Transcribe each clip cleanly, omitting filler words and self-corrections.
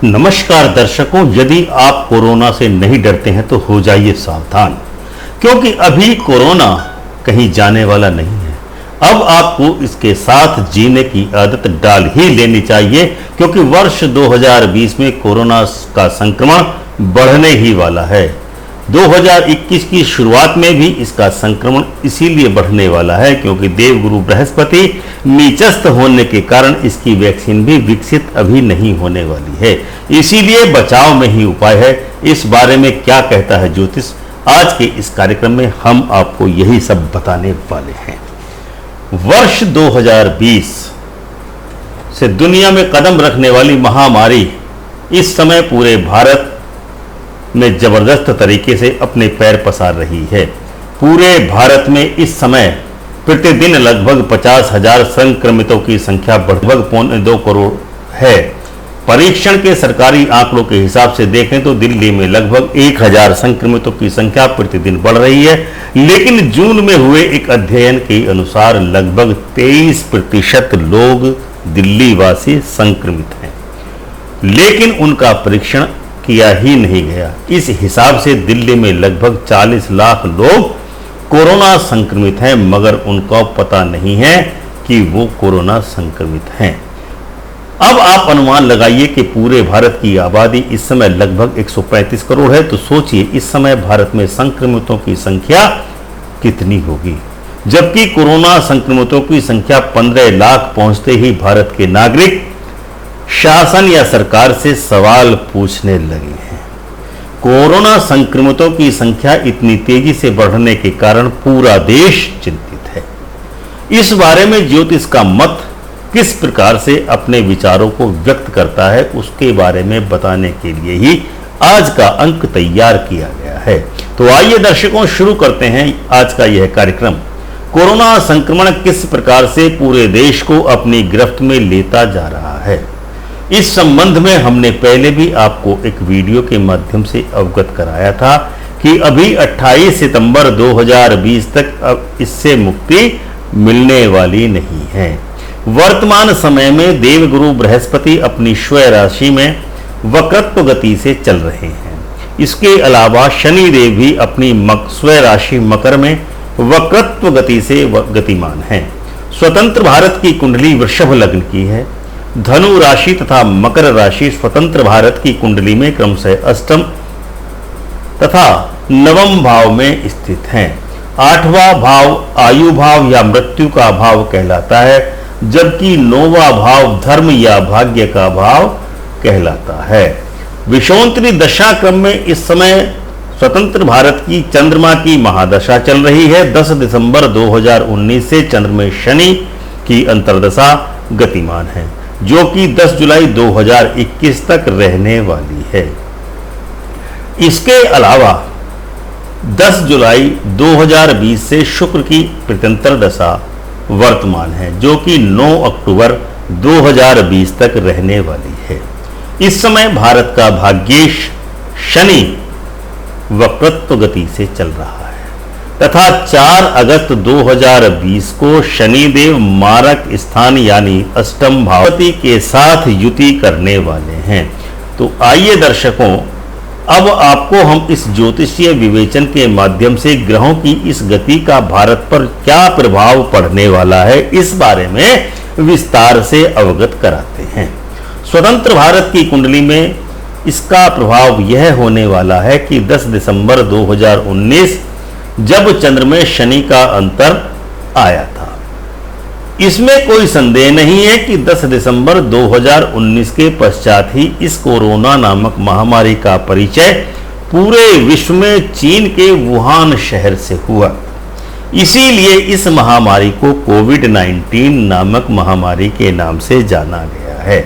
नमस्कार दर्शकों, यदि आप कोरोना से नहीं डरते हैं तो हो जाइए सावधान, क्योंकि अभी कोरोना कहीं जाने वाला नहीं है। अब आपको इसके साथ जीने की आदत डाल ही लेनी चाहिए, क्योंकि वर्ष 2020 में कोरोना का संक्रमण बढ़ने ही वाला है। 2021 की शुरुआत में भी इसका संक्रमण इसीलिए बढ़ने वाला है क्योंकि देवगुरु बृहस्पति नीचस्थ होने के कारण इसकी वैक्सीन भी विकसित अभी नहीं होने वाली है। इसीलिए बचाव में ही उपाय है। इस बारे में क्या कहता है ज्योतिष, आज के इस कार्यक्रम में हम आपको यही सब बताने वाले हैं। वर्ष 2020 से दुनिया में कदम रखने वाली महामारी इस समय पूरे भारत में जबरदस्त तरीके से अपने पैर पसार रही है। पूरे भारत में इस समय प्रतिदिन लगभग 50,000 संक्रमितों की संख्या लगभग 2.25 करोड़ है। परीक्षण के सरकारी आंकड़ों के हिसाब से देखें तो दिल्ली में लगभग 1,000 संक्रमितों की संख्या प्रतिदिन बढ़ रही है, लेकिन जून में हुए एक अध्ययन के अनुसार लगभग 23% लोग दिल्ली वासी संक्रमित हैं, लेकिन उनका परीक्षण किया ही नहीं गया। इस हिसाब से दिल्ली में लगभग 40 लाख लोग कोरोना संक्रमित हैं, मगर उनको पता नहीं है कि वो कोरोना संक्रमित हैं। अब आप अनुमान लगाइए कि पूरे भारत की आबादी इस समय लगभग 135 करोड़ है, तो सोचिए इस समय भारत में संक्रमितों की संख्या कितनी होगी। जबकि कोरोना संक्रमितों की संख्या 15 लाख पहुंचते ही भारत के नागरिक शासन या सरकार से सवाल पूछने लगे हैं। कोरोना संक्रमितों की संख्या इतनी तेजी से बढ़ने के कारण पूरा देश चिंतित है। इस बारे में ज्योतिष का मत किस प्रकार से अपने विचारों को व्यक्त करता है, उसके बारे में बताने के लिए ही आज का अंक तैयार किया गया है। तो आइए दर्शकों, शुरू करते हैं आज का यह कार्यक्रम। कोरोना संक्रमण किस प्रकार से पूरे देश को अपनी गिरफ्त में लेता जा रहा है, इस संबंध में हमने पहले भी आपको एक वीडियो के माध्यम से अवगत कराया था कि अभी 28 सितंबर 2020 तक अब इससे मुक्ति मिलने वाली नहीं है। वर्तमान समय में देवगुरु बृहस्पति अपनी स्वयं राशि में वक्रत्व गति से चल रहे हैं। इसके अलावा शनि देव भी अपनी स्वयं राशि मकर में वक्रत्व गति से गतिमान हैं। स्वतंत्र भारत की कुंडली वृषभ लग्न की है। धनु राशि तथा मकर राशि स्वतंत्र भारत की कुंडली में क्रमशः अष्टम तथा नवम भाव में स्थित हैं। 8वां भाव आयु भाव या मृत्यु का भाव कहलाता है, जबकि 9वां भाव धर्म या भाग्य का भाव कहलाता है। विषोत्तरी दशा क्रम में इस समय स्वतंत्र भारत की चंद्रमा की महादशा चल रही है। 10 दिसंबर 2019 से चंद्र में शनि की अंतर्दशा गतिमान है, जो कि 10 जुलाई 2021 तक रहने वाली है। इसके अलावा 10 जुलाई 2020 से शुक्र की प्रत्यंतर दशा वर्तमान है, जो कि 9 अक्टूबर 2020 तक रहने वाली है। इस समय भारत का भाग्येश शनि वक्रत्व गति से चल रहा है तथा 4 अगस्त 2020 को शनिदेव मारक स्थान यानी अष्टम भावती के साथ युति करने वाले हैं। तो आइए दर्शकों, अब आपको हम इस ज्योतिषीय विवेचन के माध्यम से ग्रहों की इस गति का भारत पर क्या प्रभाव पड़ने वाला है, इस बारे में विस्तार से अवगत कराते हैं। स्वतंत्र भारत की कुंडली में इसका प्रभाव यह होने वाला है कि 10 दिसंबर 2019 जब चंद्र में शनि का अंतर आया था, इसमें कोई संदेह नहीं है कि 10 दिसंबर 2019 के पश्चात ही इस कोरोना नामक महामारी का परिचय पूरे विश्व में चीन के वुहान शहर से हुआ। इसीलिए इस महामारी को कोविड-19 नामक महामारी के नाम से जाना गया है।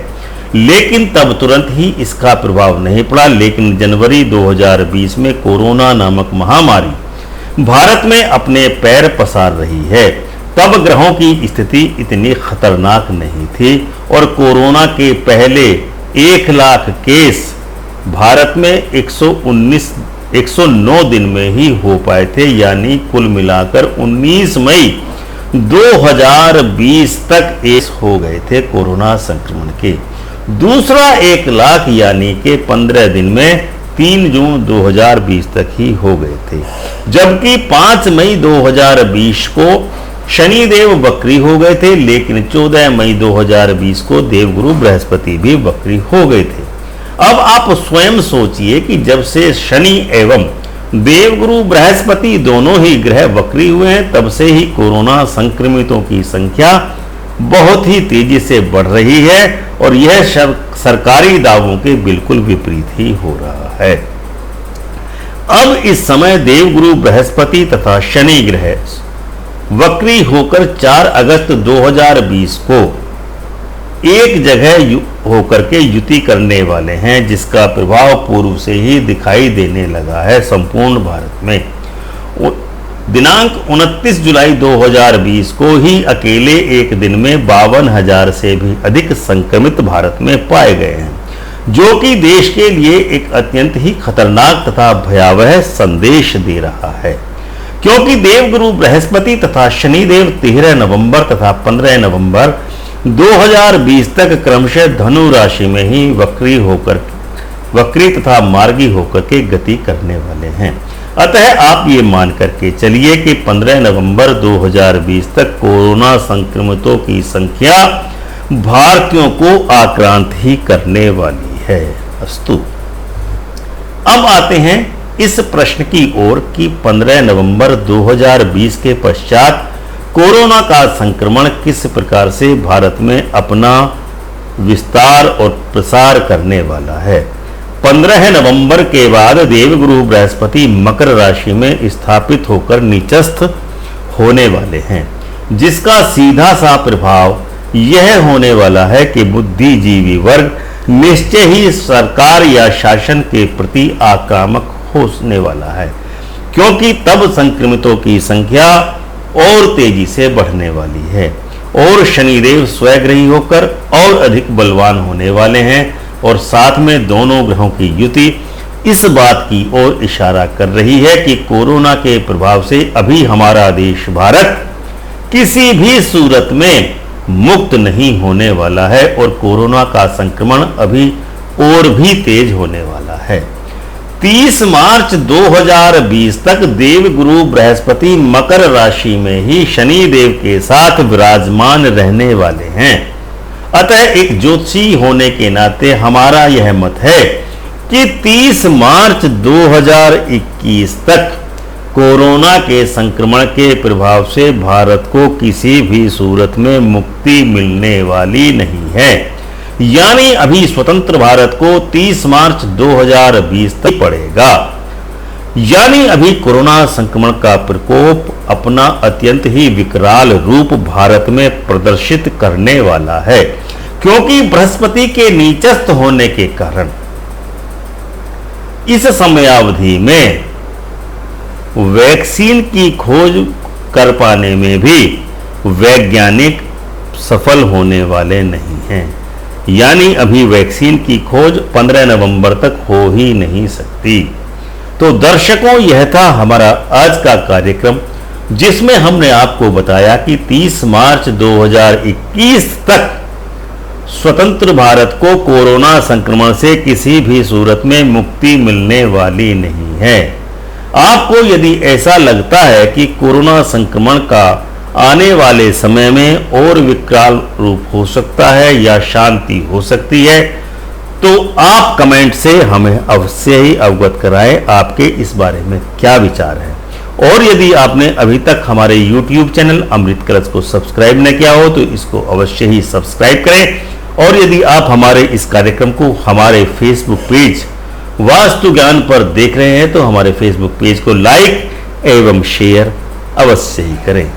लेकिन तब तुरंत ही इसका प्रभाव नहीं पड़ा, लेकिन जनवरी 2020 में कोरोना नामक महामारी भारत में अपने पैर पसार रही है। तब ग्रहों की स्थिति इतनी खतरनाक नहीं थी और कोरोना के पहले 1 लाख केस भारत में 109 दिन में ही हो पाए थे, यानी कुल मिलाकर 19 मई 2020 तक हो गए थे कोरोना संक्रमण के। दूसरा 1 लाख यानी कि 15 दिन में 3 जून 2020 तक ही हो गए थे, जबकि 5 मई 2020 को शनिदेव वक्री हो गए थे, लेकिन 14 मई 2020 को देवगुरु बृहस्पति भी वक्री हो गए थे। अब आप स्वयं सोचिए कि जब से शनि एवं देवगुरु बृहस्पति दोनों ही ग्रह वक्री हुए हैं, तब से ही कोरोना संक्रमितों की संख्या बहुत ही तेजी से बढ़ रही है और यह सरकारी दावों के बिल्कुल विपरीत ही हो रहा है। अब इस समय देवगुरु बृहस्पति तथा शनि ग्रह वक्री होकर 4 अगस्त 2020 को एक जगह होकर के युति करने वाले हैं, जिसका प्रभाव पूर्व से ही दिखाई देने लगा है संपूर्ण भारत में। दिनांक 29 जुलाई 2020 को ही अकेले एक दिन में 52,000 से भी अधिक संक्रमित भारत में पाए गए हैं, जो कि देश के लिए एक अत्यंत ही खतरनाक तथा भयावह संदेश दे रहा है, क्योंकि देवगुरु बृहस्पति तथा शनिदेव 13 नवंबर तथा 15 नवंबर 2020 तक क्रमशः धनु राशि में ही वक्री तथा मार्गी होकर के गति करने वाले हैं। अतः आप ये मान करके चलिए कि 15 नवंबर 2020 तक कोरोना संक्रमितों की संख्या भारतीयों को आक्रांत ही करने वाली है। अस्तु, अब आते हैं इस प्रश्न की ओर कि 15 नवंबर 2020 के पश्चात कोरोना का संक्रमण किस प्रकार से भारत में अपना विस्तार और प्रसार करने वाला है। 15 नवंबर के बाद देवगुरु बृहस्पति मकर राशि में स्थापित होकर नीचस्थ होने वाले हैं, जिसका सीधा सा प्रभाव यह होने वाला है कि बुद्धिजीवी वर्ग निश्चय ही सरकार या शासन के प्रति आक्रामक होने वाला है, क्योंकि तब संक्रमितों की संख्या और तेजी से बढ़ने वाली है और शनिदेव स्वग्रही होकर और अधिक बलवान होने वाले हैं और साथ में दोनों ग्रहों की युति इस बात की ओर इशारा कर रही है कि कोरोना के प्रभाव से अभी हमारा देश भारत किसी भी सूरत में मुक्त नहीं होने वाला है और कोरोना का संक्रमण अभी और भी तेज होने वाला है। 30 मार्च 2020 तक देवगुरु बृहस्पति मकर राशि में ही शनि देव के साथ विराजमान रहने वाले हैं। अतः एक ज्योतिषी होने के नाते हमारा यह मत है कि 30 मार्च 2021 तक कोरोना के संक्रमण के प्रभाव से भारत को किसी भी सूरत में मुक्ति मिलने वाली नहीं है। यानी अभी स्वतंत्र भारत को 30 मार्च 2020 तक पड़ेगा। यानी अभी कोरोना संक्रमण का प्रकोप अपना अत्यंत ही विकराल रूप भारत में प्रदर्शित करने वाला है, क्योंकि बृहस्पति के नीचस्थ होने के कारण इस समयावधि में वैक्सीन की खोज कर पाने में भी वैज्ञानिक सफल होने वाले नहीं हैं। यानी अभी वैक्सीन की खोज 15 नवंबर तक हो ही नहीं सकती। तो दर्शकों, यह था हमारा आज का कार्यक्रम, जिसमें हमने आपको बताया कि 30 मार्च 2021 तक स्वतंत्र भारत को कोरोना संक्रमण से किसी भी सूरत में मुक्ति मिलने वाली नहीं है। आपको यदि ऐसा लगता है कि कोरोना संक्रमण का आने वाले समय में और विकराल रूप हो सकता है या शांति हो सकती है, तो आप कमेंट से हमें अवश्य ही अवगत कराएं आपके इस बारे में क्या विचार है। और यदि आपने अभी तक हमारे YouTube चैनल अमृत कलश को सब्सक्राइब न किया हो तो इसको अवश्य ही सब्सक्राइब करें। और यदि आप हमारे इस कार्यक्रम को हमारे फेसबुक पेज वास्तु ज्ञान पर देख रहे हैं तो हमारे फेसबुक पेज को लाइक एवं शेयर अवश्य ही करें।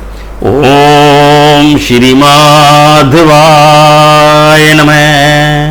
ओम श्री माधवाय नमः।